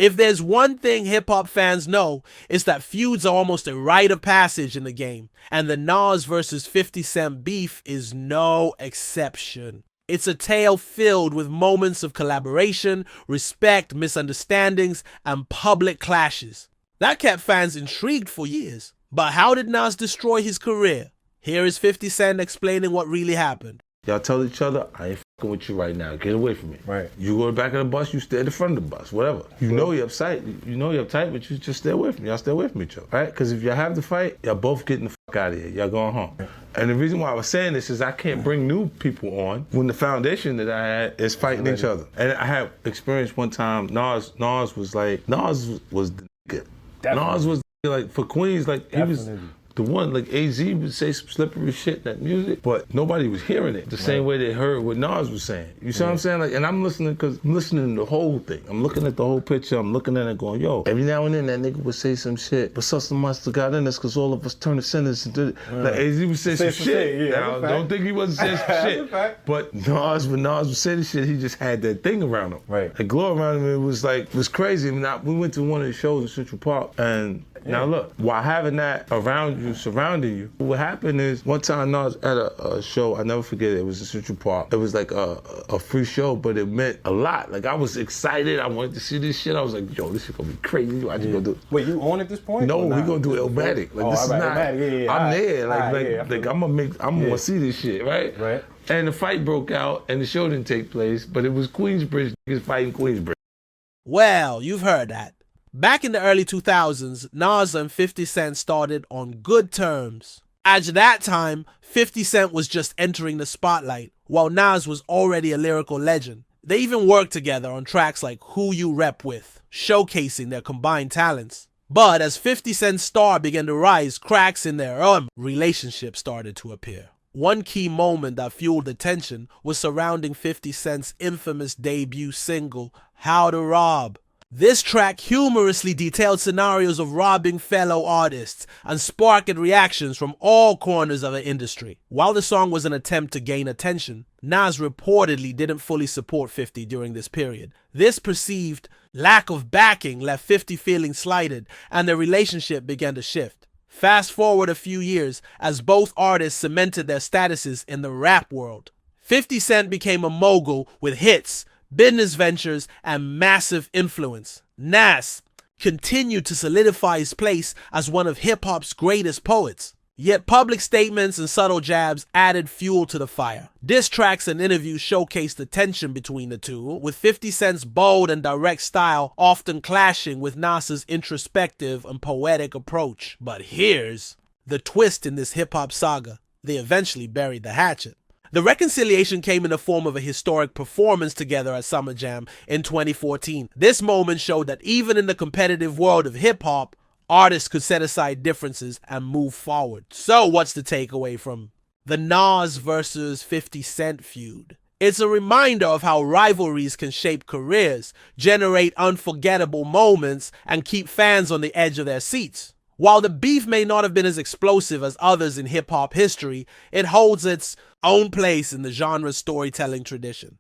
If there's one thing hip-hop fans know, it's that feuds are almost a rite of passage in the game, and the Nas versus 50 Cent beef is no exception. It's a tale filled with moments of collaboration, respect, misunderstandings, and public clashes. That kept fans intrigued for years. But how did Nas destroy his career? Here is 50 Cent explaining what really happened. Y'all tell each other, I ain't fucking with you right now. Get away from me. Right. You go to the back of the bus, you stay at the front of the bus, whatever. You know you're upset. You know you're uptight, but you just stay away from me. Y'all stay away from each other, right? Because if y'all have the fight, y'all both getting the fuck out of here. Y'all going home. And the reason why I was saying this is I can't bring new people on when the foundation that I had is fighting each other. And I had experience one time, Nas was the nigga. Nas was like, for Queens, like, he was the one, like AZ would say some slippery shit in that music, but nobody was hearing it the same way they heard what Nas was saying. You see what I'm saying? Like, and I'm listening because I'm listening to the whole thing. I'm looking at the whole picture. I'm looking at it going, yo, every now and then that nigga would say some shit, but something must have got in us because all of us turned the sentence and did it. Like AZ would say some shit. Now, don't think he wasn't saying some shit. But when Nas would say this shit, he just had that thing around him. Right. That glow around him, it was crazy. I mean, we went to one of the shows in Central Park, and now look, while having that around you, surrounding you, what happened is one time Nas at a show, I never forget it was in Central Park. It was like a free show, but it meant a lot. Like I was excited, I wanted to see this shit. I was like, yo, this shit gonna be crazy. I just gonna do it. Wait, you on at this point? No, we gonna do Illmatic. Like this is not. I'm there. Like I'm gonna see this shit, right? Right. And the fight broke out, and the show didn't take place, but it was Queensbridge niggas fighting Queensbridge. Well, you've heard that. Back in the early 2000s, Nas and 50 Cent started on good terms. At that time, 50 Cent was just entering the spotlight, while Nas was already a lyrical legend. They even worked together on tracks like Who You Rep With, showcasing their combined talents. But as 50 Cent's star began to rise, cracks in their relationship started to appear. One key moment that fueled the tension was surrounding 50 Cent's infamous debut single, How to Rob. This track humorously detailed scenarios of robbing fellow artists and sparked reactions from all corners of the industry. While the song was an attempt to gain attention, Nas reportedly didn't fully support 50 during this period. This perceived lack of backing left 50 feeling slighted, and their relationship began to shift. Fast forward a few years as both artists cemented their statuses in the rap world. 50 Cent became a mogul with hits, business ventures, and massive influence. Nas continued to solidify his place as one of hip-hop's greatest poets. Yet public statements and subtle jabs added fuel to the fire. Diss tracks and interviews showcased the tension between the two, with 50 Cent's bold and direct style often clashing with Nas's introspective and poetic approach. But here's the twist in this hip-hop saga. They eventually buried the hatchet. The reconciliation came in the form of a historic performance together at Summer Jam in 2014. This moment showed that even in the competitive world of hip-hop, artists could set aside differences and move forward. So what's the takeaway from the Nas versus 50 Cent feud? It's a reminder of how rivalries can shape careers, generate unforgettable moments, and keep fans on the edge of their seats. While the beef may not have been as explosive as others in hip-hop history, it holds its own place in the genre's storytelling tradition.